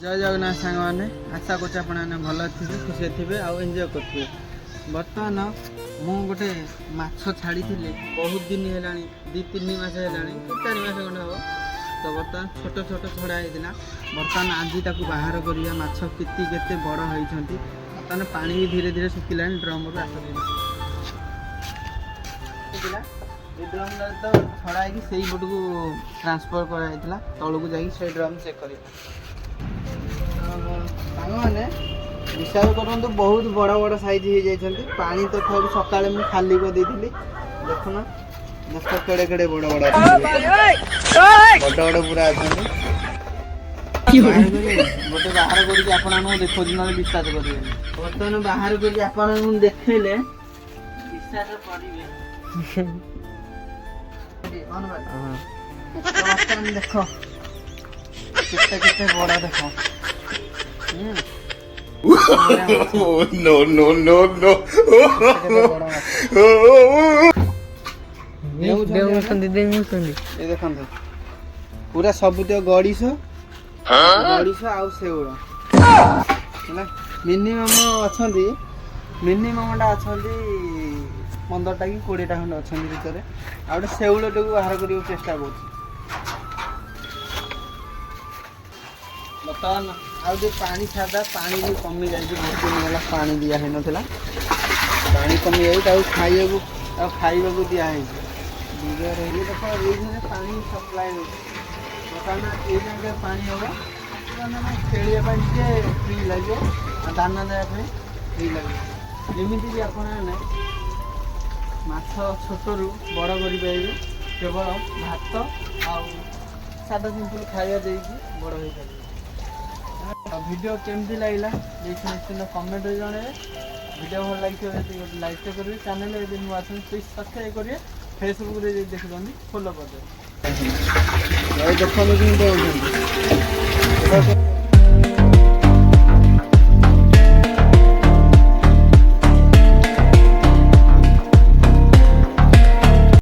जय जगन्नाथ सांग मैंने आशा कर भल थे खुशी थे आउ एंजॉय करेंगे। बर्तमान मु गोटे माछ छाड़ी बहुत दिन है 2-3 मास है 4 मास खंडे हम। तो बर्तमान छोट छोट छड़ा होता बर्तमान आज ताकू बाहर करिया माछ केते केते बड़ होती। बर्तमान पानी भी धीरे धीरे सुखिला ड्रम रू आस ड्रम तो छड़ा से पट को ट्रांसफर कराइला तलू जा ड्रम चेक कर मैंने विचार करूँ बहुत बड़ बड़ साइज हो जाती पानी तो थोड़ी सका मुझे खाली कर देती देखुना देख केड़े केड़े बड़ बड़ बड़ बड़ पूरा अच्छा गोटे बाहर कर देखो ना विश्वास करेंगे। बर्तमान बाहर कर देखले विश्वास करेंगे। देख केते बड़ा देख no no no no पूरा सबुत गड़ीश गड़ीश आउ सेउल मिनिमम अच्छा मिनिमम टा अच्छा 15टा कि 20टा खंड अच्छा भितर आ गए सेउल टाक बाहर कर चेष्टा कर। बर्तमान आउ जो पानी छाड़ा पानी भी कमी जाए बहुत दिन है पानी दिया है ना पानी कमी जाए खाइबा दिखाई देख ये पानी सप्लाई हो बर्तमान ये पानी हम खेलिया फ्री लगे दाना देवाई फ्री लगे जमीती भी आप छोट रू बड़ कर केवल भात आउ सादा सिंपल खाଇବା ଦେଇକି बड़ हो पारे। वीडियो केमती लगला निश्चिंत कमेंट जन वीडियो भल लगे लाइक करेंगे चैनल यदि नुआ प्लीज सब्सक्राइब करेंगे फेसबुक देखुं फॉलो कर देखो।